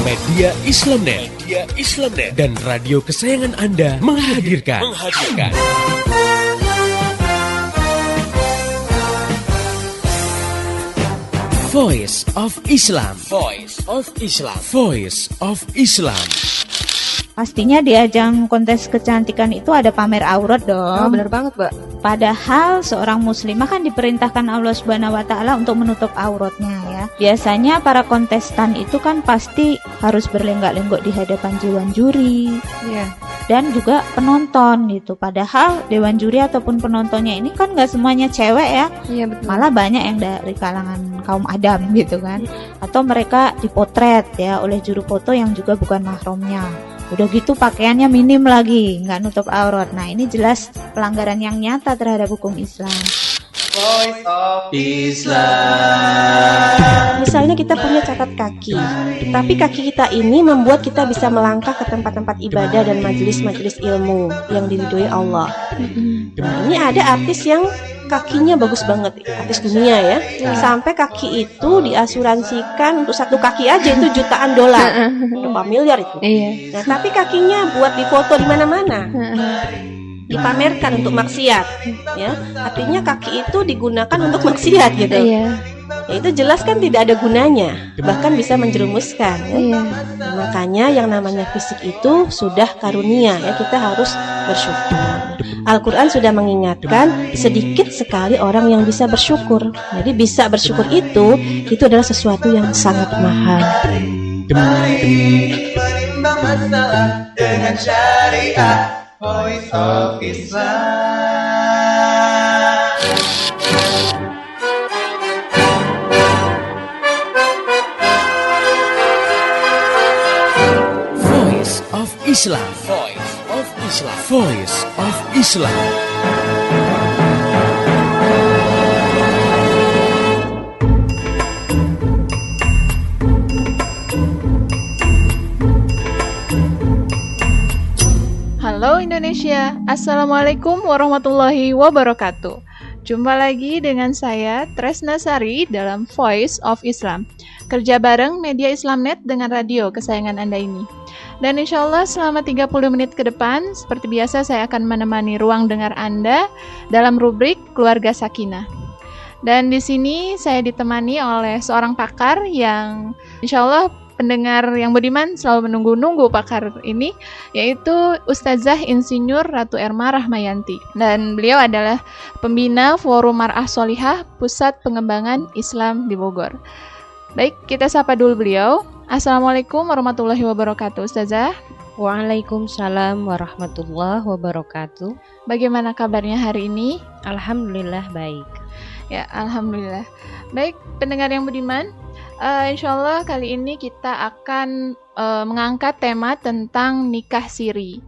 Media Islamnet dan radio kesayangan Anda menghadirkan Voice of Islam. Pastinya di ajang kontes kecantikan itu ada pamer aurat dong. Oh, benar banget, Mbak. Padahal seorang muslimah kan diperintahkan Allah Subhanahu wa taala untuk menutup auratnya ya. Biasanya para kontestan itu kan pasti harus berlenggak-lenggok di hadapan dewan juri. Iya. Dan juga penonton gitu. Padahal dewan juri ataupun penontonnya ini kan nggak semuanya cewek ya. Iya, betul. Malah banyak yang dari kalangan kaum Adam gitu kan. Atau mereka dipotret ya oleh juru foto yang juga bukan mahramnya. Udah gitu pakaiannya minim lagi, nggak nutup aurat. Nah ini jelas pelanggaran yang nyata terhadap hukum Islam. Voice of Islam. Misalnya kita punya catat kaki, tapi kaki kita ini membuat kita bisa melangkah ke tempat-tempat ibadah dan majelis-majelis ilmu yang diridhoi Allah. Nah, ini ada artis yang kakinya bagus banget, artis dunia ya. Sampai kaki itu diasuransikan untuk satu kaki aja itu jutaan dolar, berapa miliar itu. Iya. Nah, tapi kakinya buat difoto di mana-mana, dipamerkan untuk maksiat, ya. Artinya kaki itu digunakan untuk maksiat gitu. Iya. Ya, itu jelas kan tidak ada gunanya, bahkan bisa menjerumuskan. Ya. Iya. Nah, makanya yang namanya fisik itu sudah karunia, ya kita harus bersyukur. Al-Quran sudah mengingatkan sedikit sekali orang yang bisa bersyukur. Jadi bisa bersyukur itu adalah sesuatu yang sangat mahal. Menimbang masalah dengan syariah. Voice of Islam. Voice of Islam. Voice of Islam. Halo Indonesia, Assalamualaikum warahmatullahi wabarakatuh. Jumpa lagi dengan saya Tresna Sari dalam Voice of Islam. Kerja bareng Media Islamnet dengan radio kesayangan Anda ini. Dan insya Allah selama 30 menit ke depan, seperti biasa saya akan menemani ruang dengar Anda dalam rubrik Keluarga Sakinah. Dan di sini saya ditemani oleh seorang pakar yang insya Allah pendengar yang budiman selalu menunggu-nunggu pakar ini, yaitu Ustazah Insinyur Ratu Erma Rahmayanti. Dan beliau adalah pembina Forum Mar'ah Sholihah Pusat Pengembangan Islam di Bogor. Baik, kita sapa dulu beliau. Assalamualaikum warahmatullahi wabarakatuh, Ustazah. Waalaikumsalam warahmatullahi wabarakatuh. Bagaimana kabarnya hari ini? Alhamdulillah baik. Ya, alhamdulillah. Baik, pendengar yang budiman, insya Allah kali ini kita akan mengangkat tema tentang nikah siri.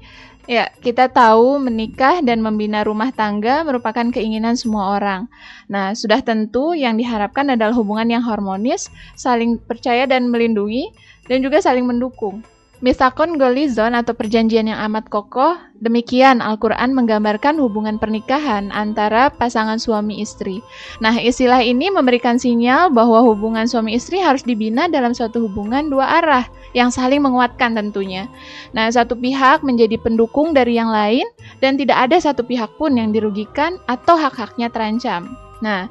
Ya, kita tahu menikah dan membina rumah tangga merupakan keinginan semua orang. Nah, sudah tentu yang diharapkan adalah hubungan yang harmonis, saling percaya dan melindungi, dan juga saling mendukung. Mitsaqon Golizon atau perjanjian yang amat kokoh, demikian Al-Quran menggambarkan hubungan pernikahan antara pasangan suami istri. Nah, istilah ini memberikan sinyal bahwa hubungan suami istri harus dibina dalam suatu hubungan dua arah, yang saling menguatkan tentunya. Nah, satu pihak menjadi pendukung dari yang lain, dan tidak ada satu pihak pun yang dirugikan atau hak-haknya terancam. Nah,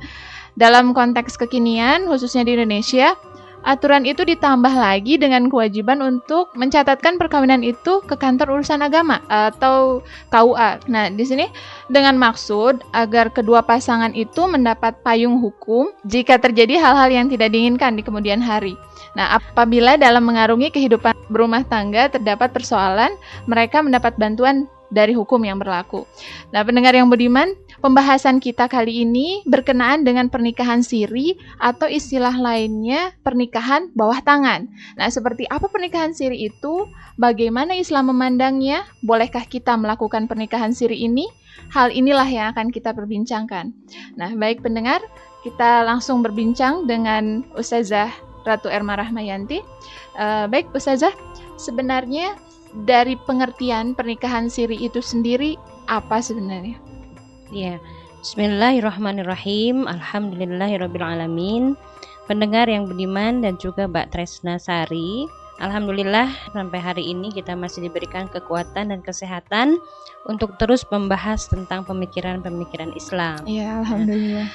dalam konteks kekinian, khususnya di Indonesia, aturan itu ditambah lagi dengan kewajiban untuk mencatatkan perkawinan itu ke kantor urusan agama atau KUA. Nah, di sini dengan maksud agar kedua pasangan itu mendapat payung hukum jika terjadi hal-hal yang tidak diinginkan di kemudian hari. Nah, apabila dalam mengarungi kehidupan berumah tangga terdapat persoalan, mereka mendapat bantuan dari hukum yang berlaku. Nah, pendengar yang budiman, pembahasan kita kali ini berkenaan dengan pernikahan siri atau istilah lainnya pernikahan bawah tangan. Nah, seperti apa pernikahan siri itu? Bagaimana Islam memandangnya? Bolehkah kita melakukan pernikahan siri ini? Hal inilah yang akan kita perbincangkan. Nah, baik pendengar, kita langsung berbincang dengan Ustazah Ratu Erma Rahmayanti. Baik Ustazah, sebenarnya dari pengertian pernikahan siri itu sendiri apa sebenarnya? Ya, Bismillahirrahmanirrahim. Alhamdulillahirrabbilalamin. Pendengar yang budiman dan juga Mbak Tresna Sari, Alhamdulillah sampai hari ini kita masih diberikan kekuatan dan kesehatan untuk terus membahas tentang pemikiran-pemikiran Islam. Iya, alhamdulillah.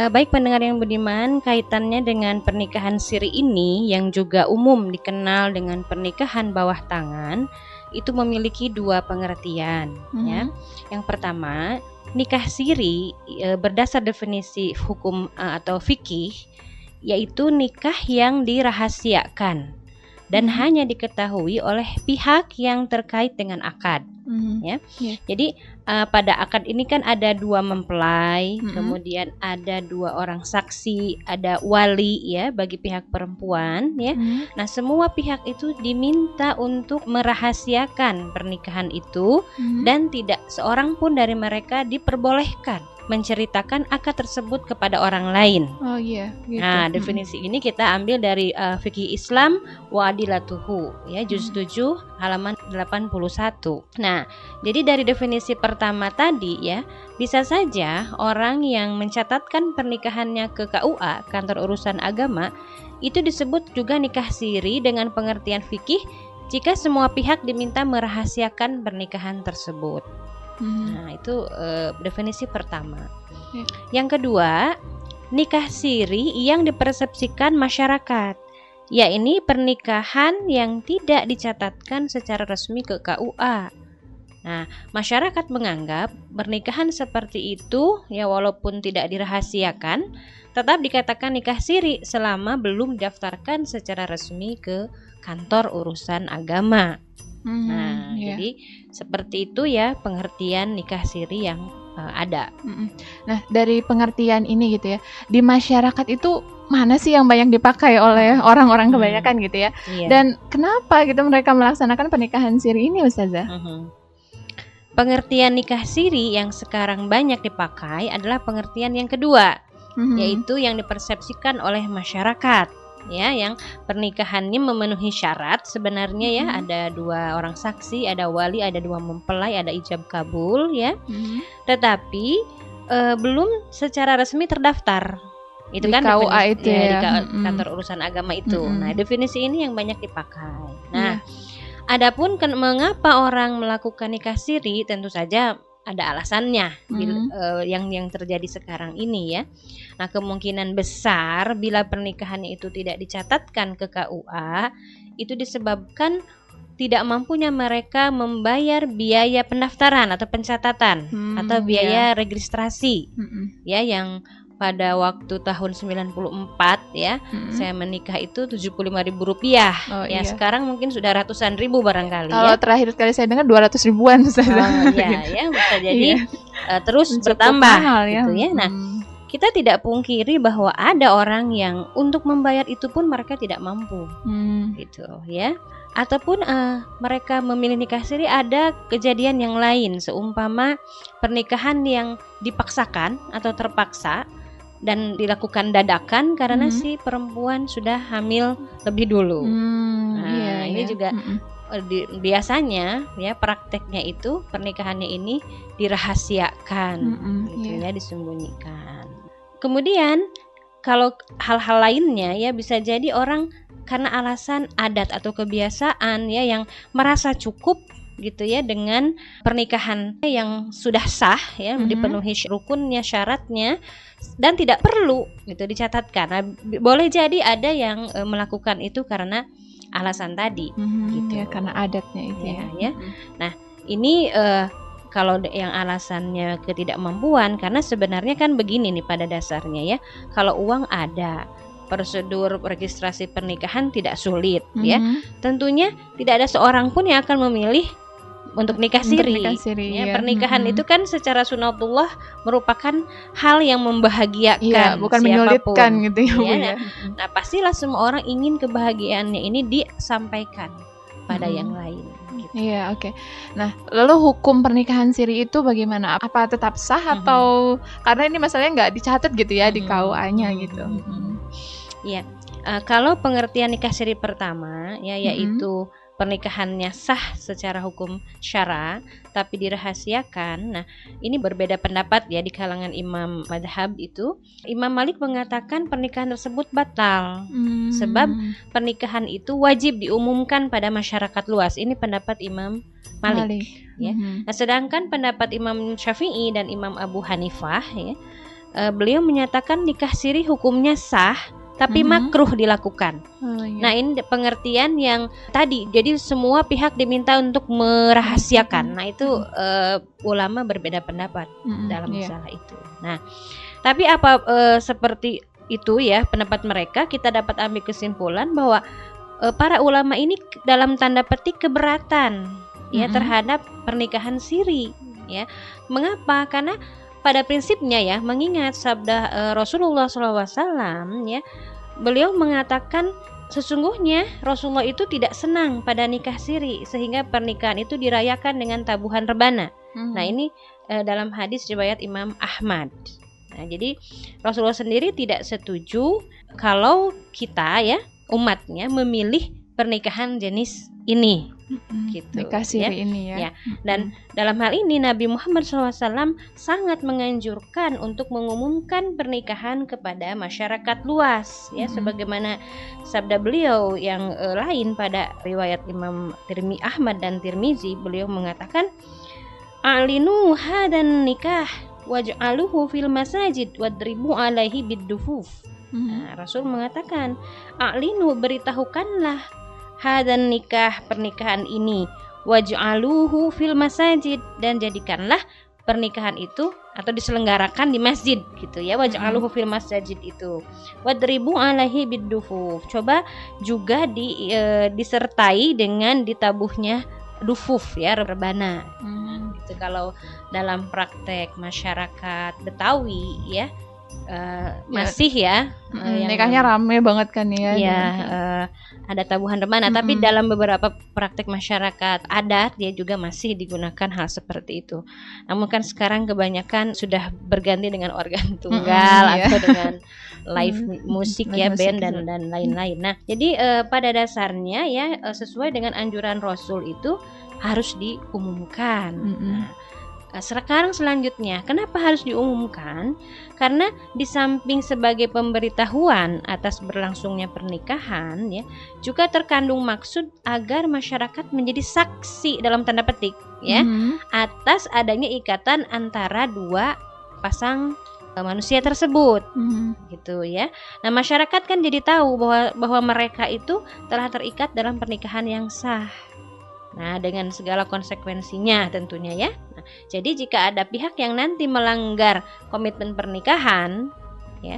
Baik pendengar yang budiman, kaitannya dengan pernikahan siri ini yang juga umum dikenal dengan pernikahan bawah tangan, itu memiliki dua pengertian. Ya. Yang pertama, nikah siri berdasar definisi hukum atau fikih, yaitu nikah yang dirahasiakan dan hanya diketahui oleh pihak yang terkait dengan akad. Ya. Jadi pada akad ini kan ada dua mempelai, kemudian ada dua orang saksi, ada wali ya bagi pihak perempuan ya. Nah, semua pihak itu diminta untuk merahasiakan pernikahan itu dan tidak seorang pun dari mereka diperbolehkan menceritakan akad tersebut kepada orang lain. Oh iya, gitu. Nah, definisi ini kita ambil dari fikih Islam wa adilatuhu ya, juz 7 halaman 81. Nah, jadi dari definisi pertama tadi ya, bisa saja orang yang mencatatkan pernikahannya ke KUA, kantor urusan agama, itu disebut juga nikah siri dengan pengertian fikih jika semua pihak diminta merahasiakan pernikahan tersebut. Nah, itu definisi pertama. Yang kedua, nikah siri yang dipersepsikan masyarakat. Ya, ini pernikahan yang tidak dicatatkan secara resmi ke KUA. Nah, masyarakat menganggap pernikahan seperti itu ya walaupun tidak dirahasiakan, tetap dikatakan nikah siri selama belum didaftarkan secara resmi ke kantor urusan agama. Jadi seperti itu ya pengertian nikah siri yang ada. Nah, dari pengertian ini gitu ya, di masyarakat itu mana sih yang banyak dipakai oleh orang-orang kebanyakan gitu ya? Iya. Dan kenapa gitu mereka melaksanakan pernikahan siri ini, Ustazah? Pengertian nikah siri yang sekarang banyak dipakai adalah pengertian yang kedua, yaitu yang dipersepsikan oleh masyarakat. Ya, yang pernikahannya memenuhi syarat sebenarnya ya, ada dua orang saksi, ada wali, ada dua mempelai, ada ijab kabul ya. Tetapi belum secara resmi terdaftar. Itu Di kan KUA definisi, itu ya, ya. di kantor urusan agama itu. Nah, definisi ini yang banyak dipakai. Nah, adapun mengapa orang melakukan nikah siri, tentu saja ada alasannya yang terjadi sekarang ini ya. Nah, kemungkinan besar bila pernikahannya itu tidak dicatatkan ke KUA itu disebabkan tidak mampunya mereka membayar biaya pendaftaran atau pencatatan atau biaya registrasi ya, yang pada waktu tahun 94 ya, saya menikah itu Rp75.000 ya. Sekarang mungkin sudah ratusan ribu barangkali ya. Terakhir kali saya dengar 200 ribuan. Ya, bisa jadi terus bertambah ya. Gitu ya. Nah, kita tidak pungkiri bahwa ada orang yang untuk membayar itu pun mereka tidak mampu, gitu ya. Ataupun mereka memilih nikah siri ada kejadian yang lain, seumpama pernikahan yang dipaksakan atau terpaksa dan dilakukan dadakan karena si perempuan sudah hamil lebih dulu. Ini juga biasanya ya prakteknya itu pernikahannya ini dirahasiakan, gitu ya, disembunyikan. Kemudian kalau hal-hal lainnya ya bisa jadi orang karena alasan adat atau kebiasaan ya yang merasa cukup gitu ya dengan pernikahan yang sudah sah ya, dipenuhi rukunnya, syaratnya, dan tidak perlu gitu dicatatkan. Nah, boleh jadi ada yang melakukan itu karena alasan tadi gitu ya, karena adatnya itu ya. Nah, ini kalau yang alasannya ketidakmampuan, karena sebenarnya kan begini nih pada dasarnya ya, kalau uang ada, prosedur registrasi pernikahan tidak sulit ya. Tentunya tidak ada seorang pun yang akan memilih untuk nikah siri. Ya, pernikahan itu kan secara sunatullah merupakan hal yang membahagiakan, bukan siapapun, menyulitkan gitu ya. Nah, pastilah semua orang ingin kebahagiaannya ini disampaikan pada yang lain. Gitu. Iya, oke. Nah, lalu hukum pernikahan siri itu bagaimana? Apa tetap sah atau karena ini masalahnya nggak dicatat gitu ya di KUA-nya gitu? Iya, kalau pengertian nikah siri pertama ya, yaitu pernikahannya sah secara hukum syara tapi dirahasiakan. Nah, ini berbeda pendapat ya di kalangan imam madhab itu. Imam Malik mengatakan pernikahan tersebut batal sebab pernikahan itu wajib diumumkan pada masyarakat luas. Ini pendapat Imam Malik. Ya. Nah, sedangkan pendapat Imam Syafi'i dan Imam Abu Hanifah ya, beliau menyatakan nikah siri hukumnya sah tapi makruh dilakukan. Nah, ini pengertian yang tadi. Jadi semua pihak diminta untuk merahasiakan. Nah, itu ulama berbeda pendapat dalam masalah itu. Nah, tapi apa seperti itu ya pendapat mereka, kita dapat ambil kesimpulan bahwa para ulama ini dalam tanda petik keberatan ya terhadap pernikahan siri ya. Mengapa? Karena pada prinsipnya ya, mengingat sabda Rasulullah SAW ya, beliau mengatakan sesungguhnya Rasulullah itu tidak senang pada nikah siri sehingga pernikahan itu dirayakan dengan tabuhan rebana. Nah, ini dalam hadis riwayat Imam Ahmad. Nah, jadi Rasulullah sendiri tidak setuju kalau kita ya umatnya memilih pernikahan jenis ini, gitu. Nikah siri ini ya. Dan dalam hal ini Nabi Muhammad SAW sangat menganjurkan untuk mengumumkan pernikahan kepada masyarakat luas, ya, sebagaimana sabda beliau yang lain pada riwayat Imam Ahmad dan Tirmizi, beliau mengatakan, "A'linu hadan nikah waj'aluhu fil masajid wadribu alaihi bid-dufuf." Nah, Rasul mengatakan, "A'linu, beritahukanlah hadan nikah, pernikahan ini, waj'aluhu fil masajid, dan jadikanlah pernikahan itu atau diselenggarakan di masjid gitu ya, waj'aluhu fil masajid itu, wadribu alaihi bid-dufuf." Coba juga disertai dengan ditabuhnya dufuf ya, rebana. Itu kalau dalam praktek masyarakat Betawi ya, masih ya, nikahnya rame banget kan ya. Ada tabuhan rebana, tapi dalam beberapa praktek masyarakat adat dia juga masih digunakan hal seperti itu. Namun kan sekarang kebanyakan sudah berganti dengan organ tunggal atau dengan live musik ya, band dan lain-lain. Nah, jadi pada dasarnya ya, sesuai dengan anjuran Rasul itu harus diumumkan. Sekarang selanjutnya, kenapa harus diumumkan? Karena di samping sebagai pemberitahuan atas berlangsungnya pernikahan ya, juga terkandung maksud agar masyarakat menjadi saksi dalam tanda petik ya, atas adanya ikatan antara dua pasang manusia tersebut, gitu ya. Nah, masyarakat kan jadi tahu bahwa mereka itu telah terikat dalam pernikahan yang sah. Nah, dengan segala konsekuensinya tentunya ya. Nah, jadi jika ada pihak yang nanti melanggar komitmen pernikahan, ya,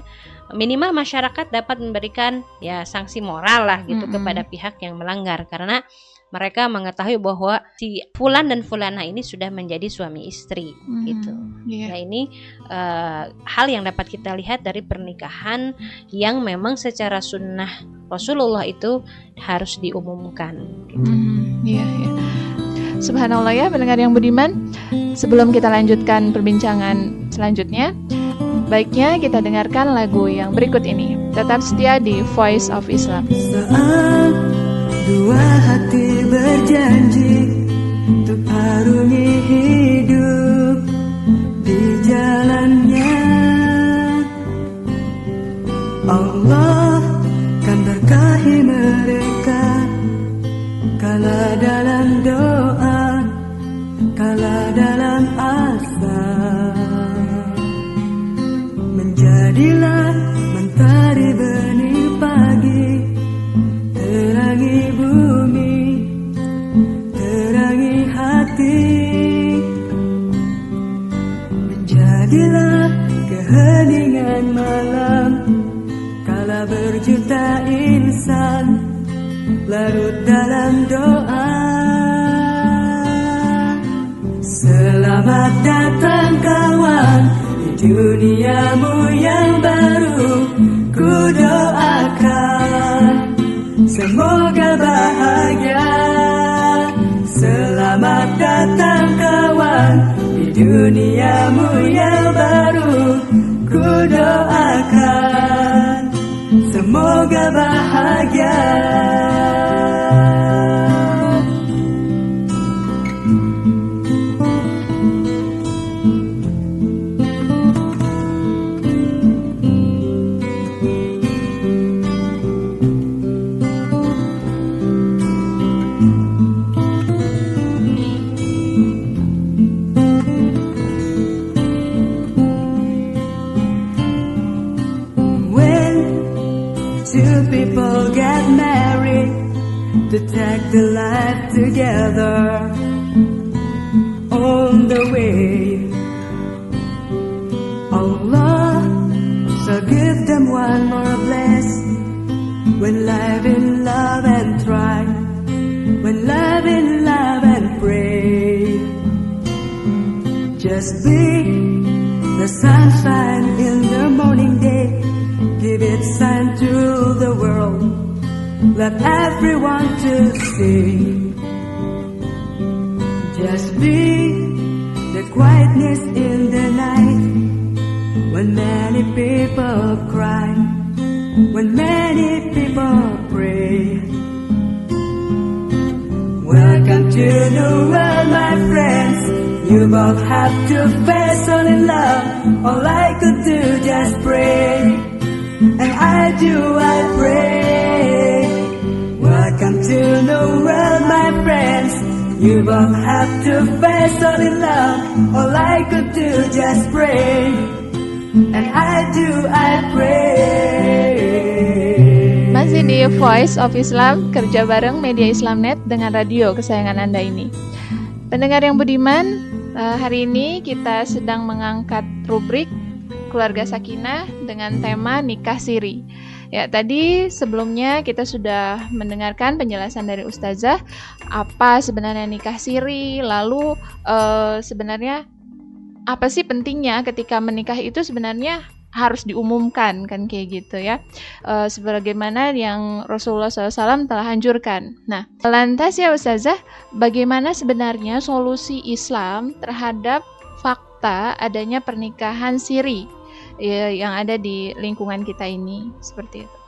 minimal masyarakat dapat memberikan ya sanksi moral lah gitu kepada pihak yang melanggar, karena mereka mengetahui bahwa si fulan dan fulana ini sudah menjadi suami istri, gitu. Nah, ini hal yang dapat kita lihat dari pernikahan yang memang secara sunnah Rasulullah itu harus diumumkan. Gitu. Subhanallah ya, pendengar yang budiman. Sebelum kita lanjutkan perbincangan selanjutnya, baiknya kita dengarkan lagu yang berikut ini. Tetap setia di Voice of Islam. Saat dua hati berjanji untuk arungi hidup di jalannya, Allah kan berkahi mereka kala dalam doa, kala dalam asa. Menjadilah mentari benih pagi, terangi bumi, terangi hati. Menjadilah keheningan malam kala berjuta insan larut dalam doa. Selamat datang kawan di duniamu yang baru, ku doakan semoga bahagia. Selamat datang kawan di duniamu yang baru, ku doakan semoga bahagia. two people get married to take the life together on the way. Allah so give them one more bless when live in love and try, when live in love and pray. Just be the sunshine in the morning day, give it sign to the world, let everyone to see. Just be the quietness in the night, when many people cry, when many people pray. Welcome to the world, my friends. You both have to face all in love. All I could do just pray, and I pray. Welcome to the world, my friends. You both have to face all in love. All I could do just pray, and I pray. Masih di Voice of Islam, kerja bareng Media Islamnet dengan radio kesayangan Anda ini. Pendengar yang budiman, hari ini kita sedang mengangkat rubrik Keluarga Sakinah dengan tema nikah siri. Ya, tadi sebelumnya kita sudah mendengarkan penjelasan dari Ustazah apa sebenarnya nikah siri, lalu sebenarnya apa sih pentingnya ketika menikah itu sebenarnya harus diumumkan, kan kayak gitu ya, sebagaimana yang Rasulullah SAW telah anjurkan. Nah, lantas ya Ustazah, bagaimana sebenarnya solusi Islam terhadap fakta adanya pernikahan siri yang ada di lingkungan kita ini, seperti itu?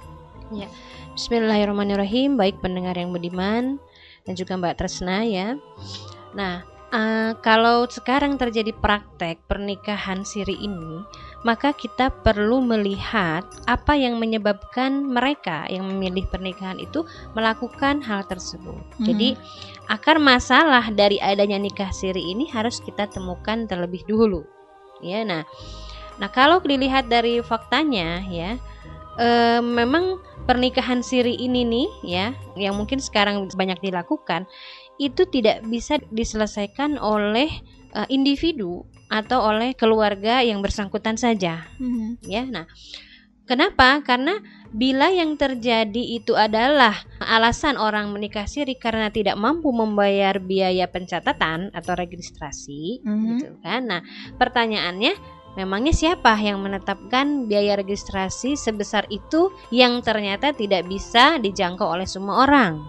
Ya, Bismillahirrahmanirrahim. Baik pendengar yang budiman dan juga Mbak Tresna ya. Nah, kalau sekarang terjadi praktek pernikahan siri ini, maka kita perlu melihat apa yang menyebabkan mereka yang memilih pernikahan itu melakukan hal tersebut. Jadi akar masalah dari adanya nikah siri ini harus kita temukan terlebih dahulu. Ya, nah kalau dilihat dari faktanya ya, memang pernikahan siri ini nih ya, yang mungkin sekarang banyak dilakukan, itu tidak bisa diselesaikan oleh individu atau oleh keluarga yang bersangkutan saja. Ya, nah, kenapa? Karena bila yang terjadi itu adalah alasan orang menikah siri karena tidak mampu membayar biaya pencatatan atau registrasi, gitu kan? Nah, pertanyaannya, memangnya siapa yang menetapkan biaya registrasi sebesar itu yang ternyata tidak bisa dijangkau oleh semua orang?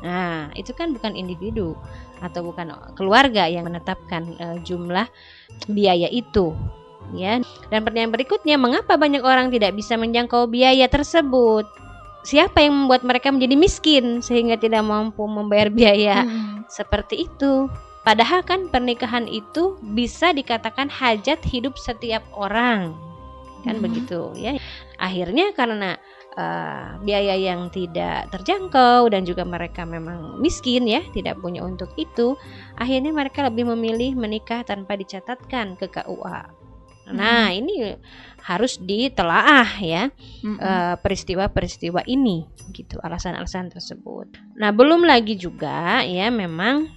Nah, itu kan bukan individu atau bukan keluarga yang menetapkan jumlah biaya itu, ya. Dan pertanyaan berikutnya, mengapa banyak orang tidak bisa menjangkau biaya tersebut? Siapa yang membuat mereka menjadi miskin sehingga tidak mampu membayar biaya seperti itu? Padahal kan pernikahan itu bisa dikatakan hajat hidup setiap orang, kan begitu ya. Akhirnya karena biaya yang tidak terjangkau dan juga mereka memang miskin ya, tidak punya untuk itu, akhirnya mereka lebih memilih menikah tanpa dicatatkan ke KUA. Nah, ini harus ditelaah ya, peristiwa-peristiwa ini gitu, alasan-alasan tersebut. Nah, belum lagi juga ya, memang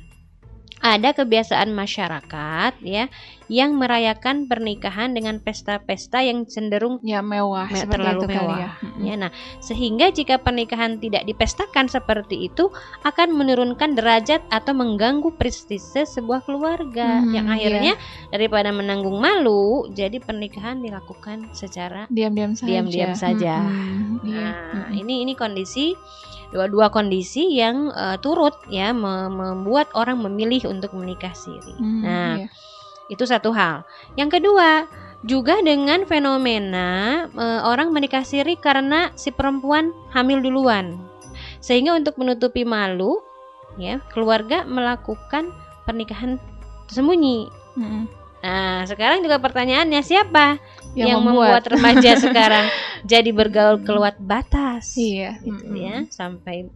ada kebiasaan masyarakat ya yang merayakan pernikahan dengan pesta-pesta yang cenderung mewah, terlalu mewah. Ya, nah, sehingga jika pernikahan tidak dipestakan seperti itu akan menurunkan derajat atau mengganggu prestise sebuah keluarga yang akhirnya daripada menanggung malu, jadi pernikahan dilakukan secara diam-diam saja. Nah, ini kondisi dua kondisi yang turut ya membuat orang memilih untuk menikah siri. Itu satu hal. Yang kedua, juga dengan fenomena orang menikah siri karena si perempuan hamil duluan. Sehingga untuk menutupi malu, ya, keluarga melakukan pernikahan tersembunyi. Nah, sekarang juga pertanyaannya, siapa yang membuat remaja sekarang jadi bergaul keluar batas, gitu ya, sampai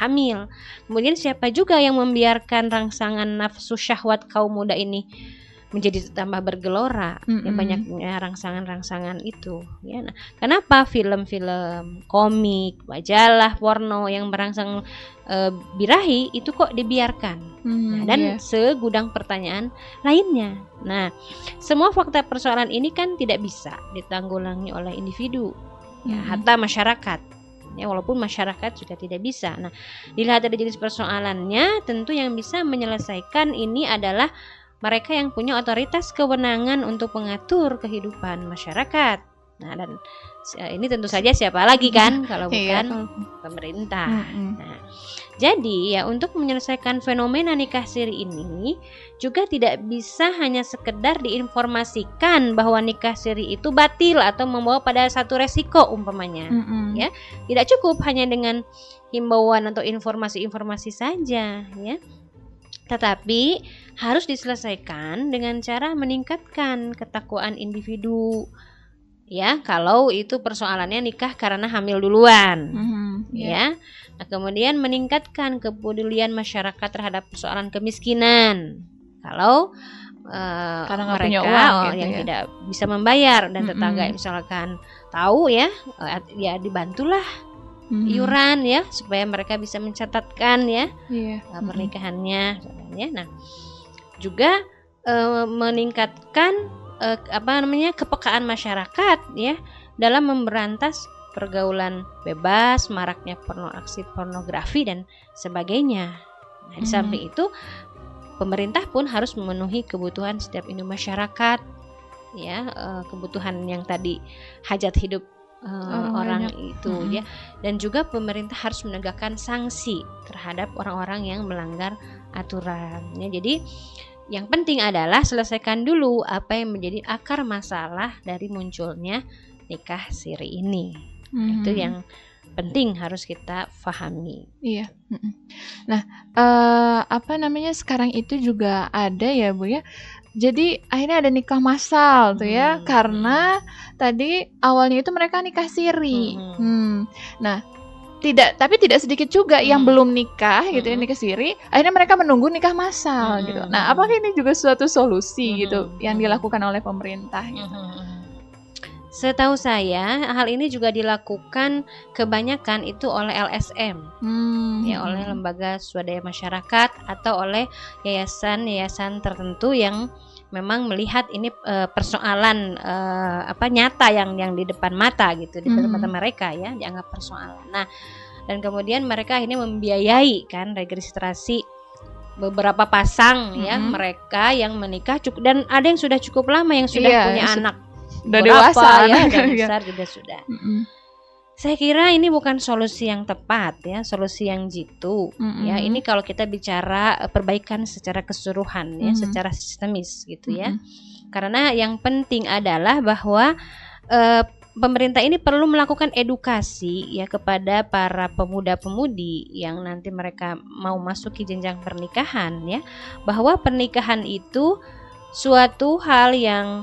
hamil. Kemudian siapa juga yang membiarkan rangsangan nafsu syahwat kaum muda ini menjadi tambah bergelora, ya banyaknya rangsangan-rangsangan itu, ya. Nah, kenapa film-film, komik, majalah, porno yang merangsang birahi itu kok dibiarkan? Nah, dan segudang pertanyaan lainnya. Nah, semua fakta persoalan ini kan tidak bisa ditanggulangi oleh individu, ya, hatta masyarakat. Ya, walaupun masyarakat juga tidak bisa. Nah, dilihat dari jenis persoalannya, tentu yang bisa menyelesaikan ini adalah mereka yang punya otoritas kewenangan untuk mengatur kehidupan masyarakat. Nah, dan ini tentu saja siapa lagi kan kalau bukan pemerintah. Nah, jadi ya untuk menyelesaikan fenomena nikah siri ini juga tidak bisa hanya sekedar diinformasikan bahwa nikah siri itu batil atau membawa pada satu resiko umpamanya. Ya, tidak cukup hanya dengan himbauan atau informasi-informasi saja, ya. Tetapi harus diselesaikan dengan cara meningkatkan ketakwaan individu. Ya, kalau itu persoalannya nikah karena hamil duluan, ya. Nah, kemudian meningkatkan kepedulian masyarakat terhadap persoalan kemiskinan. Kalau mereka punya uang, yang tidak bisa membayar dan tetangga misalkan tahu ya dibantulah iuran ya supaya mereka bisa mencatatkan ya pernikahannya. Nah, juga meningkatkan kepekaan masyarakat ya dalam memberantas pergaulan bebas, maraknya aksi pornografi dan sebagainya. Nah, di samping itu pemerintah pun harus memenuhi kebutuhan setiap individu masyarakat ya, kebutuhan yang tadi hajat hidup orang itu ya, dan juga pemerintah harus menegakkan sanksi terhadap orang-orang yang melanggar aturan ya. Jadi yang penting adalah selesaikan dulu apa yang menjadi akar masalah dari munculnya nikah siri ini. Itu yang penting harus kita pahami. Iya. Nah, sekarang itu juga ada ya Bu ya. Jadi akhirnya ada nikah massal tuh ya, karena tadi awalnya itu mereka nikah siri. Nah, tapi tidak sedikit juga yang belum nikah gitu ya, nikah siri, akhirnya mereka menunggu nikah massal gitu. Nah, apakah ini juga suatu solusi gitu yang dilakukan oleh pemerintah gitu? Setahu saya hal ini juga dilakukan kebanyakan itu oleh LSM, ya, oleh lembaga swadaya masyarakat atau oleh yayasan-yayasan tertentu yang memang melihat ini persoalan nyata yang di depan mata gitu, di depan mata mereka ya, dianggap persoalan. Nah, dan kemudian mereka akhirnya membiayai kan registrasi beberapa pasang ya mereka yang menikah dan ada yang sudah cukup lama yang sudah punya anak. Udah dewasa ya, dan besar juga sudah. Saya kira ini bukan solusi yang tepat ya, solusi yang jitu ya. Ini kalau kita bicara perbaikan secara keseluruhan ya, secara sistemis gitu ya. Karena yang penting adalah bahwa pemerintah ini perlu melakukan edukasi ya kepada para pemuda-pemudi yang nanti mereka mau masuki jenjang pernikahan ya, bahwa pernikahan itu suatu hal yang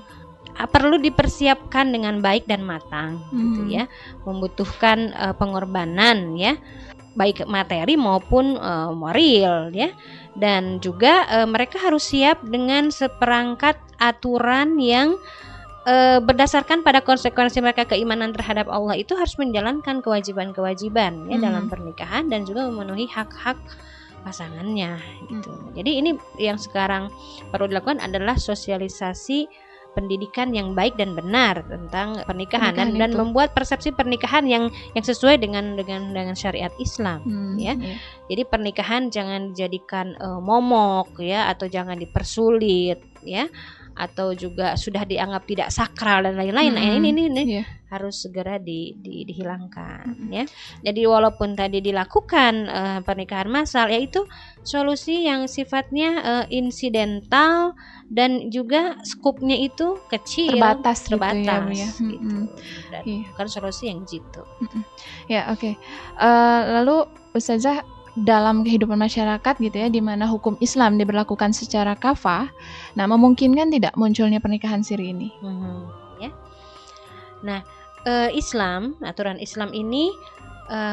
perlu dipersiapkan dengan baik dan matang gitu ya, membutuhkan pengorbanan ya, baik materi maupun moral ya, dan juga mereka harus siap dengan seperangkat aturan yang berdasarkan pada konsekuensi mereka keimanan terhadap Allah itu harus menjalankan kewajiban-kewajiban ya dalam pernikahan dan juga memenuhi hak-hak pasangannya gitu. Jadi ini yang sekarang perlu dilakukan adalah sosialisasi pendidikan yang baik dan benar tentang pernikahan dan membuat persepsi pernikahan yang sesuai dengan syariat Islam ya. Jadi pernikahan jangan dijadikan momok ya, atau jangan dipersulit ya, atau juga sudah dianggap tidak sakral dan lain-lain. Nah, ini harus segera dihilangkan ya. Jadi walaupun tadi dilakukan pernikahan massal, yaitu solusi yang sifatnya insidental dan juga skupnya itu kecil, terbatas gitu ya. Gitu. Dan bukan solusi yang jitu. Ya, oke. Lalu Ustazah, dalam kehidupan masyarakat gitu ya, di mana hukum Islam diberlakukan secara kafah, nah memungkinkan tidak munculnya pernikahan siri ini? Ya. Nah, aturan Islam ini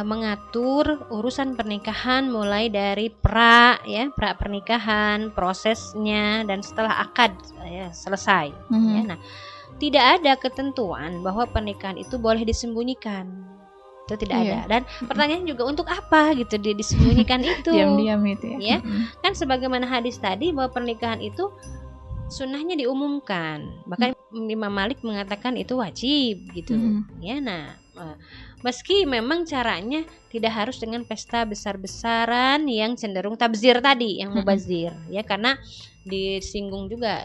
mengatur urusan pernikahan mulai dari pra pernikahan, prosesnya, dan setelah akad selesai. Ya. Nah, tidak ada ketentuan bahwa pernikahan itu boleh disembunyikan. Itu tidak ada. Dan pertanyaan juga untuk apa gitu dia disembunyikan itu? Diam-diam itu ya. Kan sebagaimana hadis tadi bahwa pernikahan itu sunnahnya diumumkan. Bahkan Imam Malik mengatakan itu wajib gitu. Ya, nah, meski memang caranya tidak harus dengan pesta besar-besaran yang cenderung tabzir tadi, yang mubazir, ya, karena disinggung juga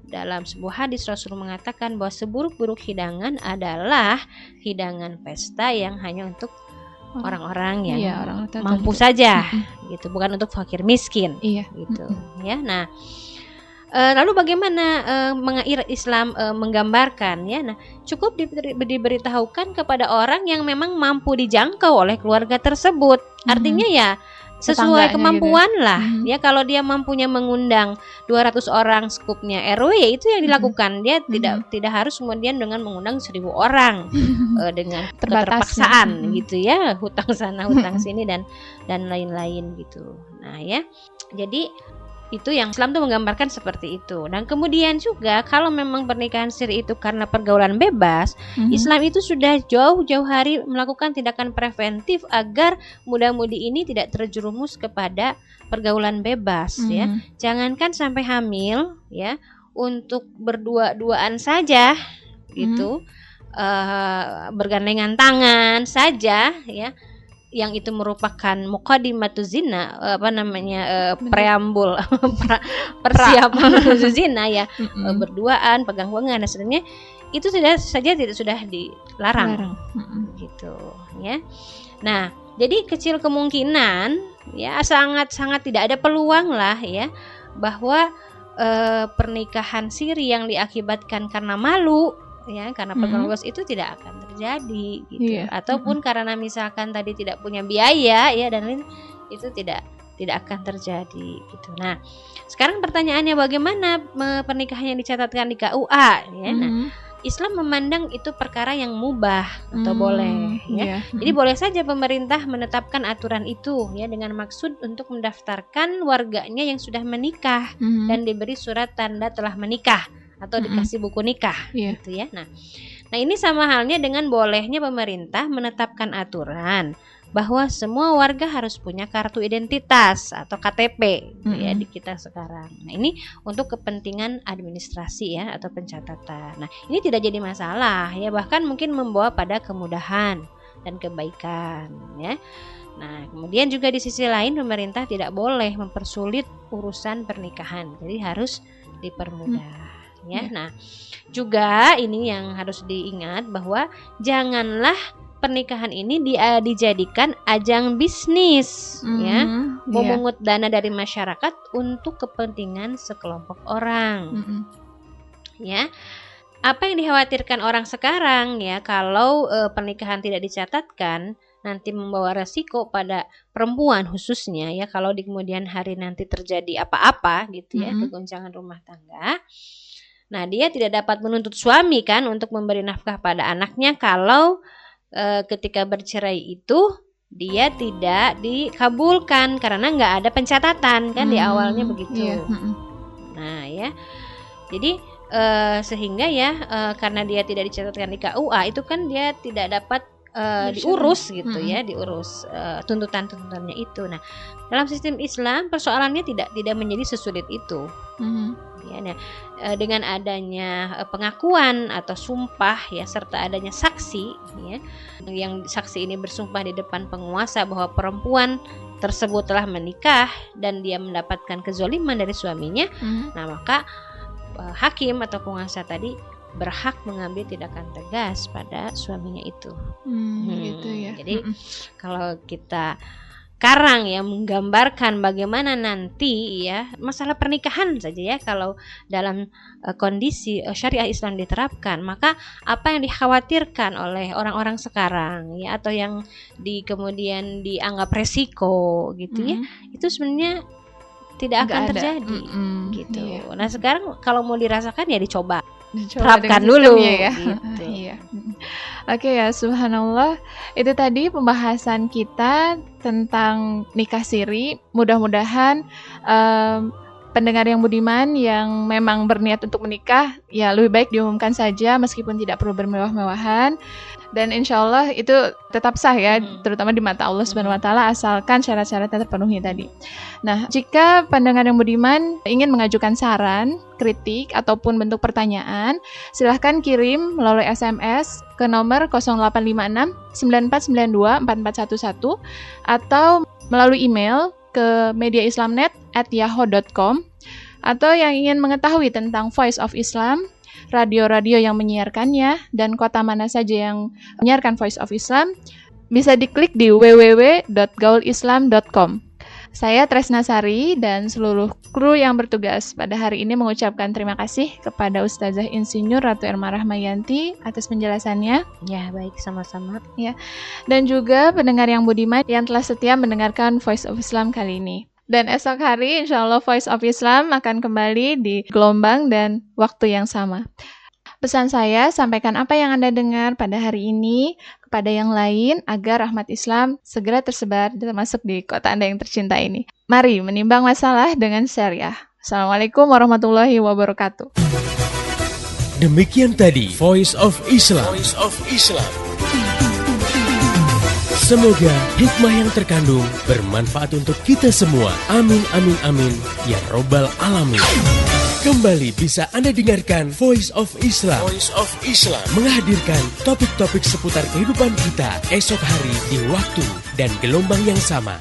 dalam sebuah hadis Rasul mengatakan bahwa seburuk-buruk hidangan adalah hidangan pesta yang hanya untuk orang-orang yang orang mampu saja, gitu, bukan untuk fakir miskin, gitu, ya. Nah, lalu bagaimana Islam menggambarkan, ya? Nah, cukup diberitahukan kepada orang yang memang mampu dijangkau oleh keluarga tersebut. Artinya ya sesuai kemampuan gitu lah. Ya, kalau dia mampunya mengundang 200 orang skupnya RW, ya itu yang dilakukan. Dia tidak harus kemudian dengan mengundang 1000 orang dengan keterpaksaan gitu ya, hutang sana hutang sini dan lain-lain gitu. Nah, ya. Jadi itu yang Islam tuh menggambarkan seperti itu. Dan kemudian juga kalau memang pernikahan siri itu karena pergaulan bebas, Islam itu sudah jauh-jauh hari melakukan tindakan preventif agar muda-mudi ini tidak terjerumus kepada pergaulan bebas, ya. Jangankan sampai hamil, ya, untuk berdua-duaan saja gitu, bergandengan tangan saja, ya, yang itu merupakan muqaddimatuz zina, preambul persiapan menuju zina, ya, berduaan, pegang-pegangan, dan sebenarnya itu sudah dilarang, gitu, ya. Nah, jadi kecil kemungkinan, ya, sangat tidak ada peluang lah, ya, bahwa pernikahan siri yang diakibatkan karena malu, ya, karena pergaulan itu tidak akan terjadi gitu, ataupun karena misalkan tadi tidak punya biaya, ya, dan lain, itu tidak akan terjadi gitu. Nah, sekarang pertanyaannya bagaimana pernikahan yang dicatatkan di KUA, ya? Nah, Islam memandang itu perkara yang mubah atau boleh, ya. Jadi boleh saja pemerintah menetapkan aturan itu, ya, dengan maksud untuk mendaftarkan warganya yang sudah menikah dan diberi surat tanda telah menikah atau dikasih buku nikah, gitu ya. Nah, ini sama halnya dengan bolehnya pemerintah menetapkan aturan bahwa semua warga harus punya kartu identitas atau KTP, ya, di kita sekarang. Nah, ini untuk kepentingan administrasi, ya, atau pencatatan. Nah, ini tidak jadi masalah, ya, bahkan mungkin membawa pada kemudahan dan kebaikan, ya. Nah, kemudian juga di sisi lain pemerintah tidak boleh mempersulit urusan pernikahan, jadi harus dipermudah. Ya, nah, juga ini yang harus diingat bahwa janganlah pernikahan ini dijadikan ajang bisnis, ya, memungut dana dari masyarakat untuk kepentingan sekelompok orang, ya. Apa yang dikhawatirkan orang sekarang, ya, kalau pernikahan tidak dicatatkan nanti membawa resiko pada perempuan khususnya, ya, kalau di kemudian hari nanti terjadi apa-apa gitu, ya, kegoncangan rumah tangga. Nah, dia tidak dapat menuntut suami kan untuk memberi nafkah pada anaknya kalau ketika bercerai itu dia tidak dikabulkan karena nggak ada pencatatan kan di awalnya begitu. Nah, ya, jadi sehingga, ya, karena dia tidak dicatatkan di KUA itu kan dia tidak dapat diurus gitu, ya, diurus tuntutan-tuntutannya itu. Nah, dalam sistem Islam persoalannya tidak menjadi sesulit itu. Ya, nah, dengan adanya pengakuan atau sumpah, ya, serta adanya saksi, ya, yang saksi ini bersumpah di depan penguasa bahwa perempuan tersebut telah menikah dan dia mendapatkan kezoliman dari suaminya, nah, maka hakim atau penguasa tadi berhak mengambil tindakan tegas pada suaminya itu. Gitu, ya. Jadi kalau kita sekarang, ya, menggambarkan bagaimana nanti, ya, masalah pernikahan saja, ya, kalau dalam kondisi syariah Islam diterapkan, maka apa yang dikhawatirkan oleh orang-orang sekarang, ya, atau yang kemudian dianggap resiko gitu, ya, itu sebenarnya tidak akan terjadi gitu. Nah, sekarang kalau mau dirasakan, ya, dicoba terapkan dulu, ya, gitu. ya. Oke ya, subhanallah. Itu tadi pembahasan kita tentang nikah siri. Mudah-mudahan pendengar yang budiman yang memang berniat untuk menikah, ya lebih baik diumumkan saja meskipun tidak perlu bermewah-mewahan. Dan insya Allah itu tetap sah ya, terutama di mata Allah Subhanahu Wa Taala, asalkan syarat-syaratnya terpenuhi tadi. Nah, jika pendengar yang budiman ingin mengajukan saran, kritik ataupun bentuk pertanyaan, silahkan kirim melalui SMS ke nomor 0856 9492 4411 atau melalui email ke mediaislamnet@yahoo.com. Atau yang ingin mengetahui tentang Voice of Islam, radio-radio yang menyiarkannya, dan kota mana saja yang menyiarkan Voice of Islam, bisa diklik di www.gaulislam.com. Saya Tresna Sari dan seluruh kru yang bertugas pada hari ini mengucapkan terima kasih kepada Ustazah Insinyur Ratu Erma Rahmayanti atas penjelasannya. Ya, baik, sama-sama. Ya. Dan juga pendengar yang budiman yang telah setia mendengarkan Voice of Islam kali ini. Dan esok hari insya Allah Voice of Islam akan kembali di gelombang dan waktu yang sama. Pesan saya, sampaikan apa yang Anda dengar pada hari ini kepada yang lain agar rahmat Islam segera tersebar termasuk di kota Anda yang tercinta ini. Mari menimbang masalah dengan syariah. Assalamualaikum warahmatullahi wabarakatuh. Demikian tadi Voice of Islam. Semoga hikmah yang terkandung bermanfaat untuk kita semua. Amin, amin, amin. Ya Robbal Alamin. Kembali bisa Anda dengarkan Voice of Islam. Menghadirkan topik-topik seputar kehidupan kita esok hari di waktu dan gelombang yang sama.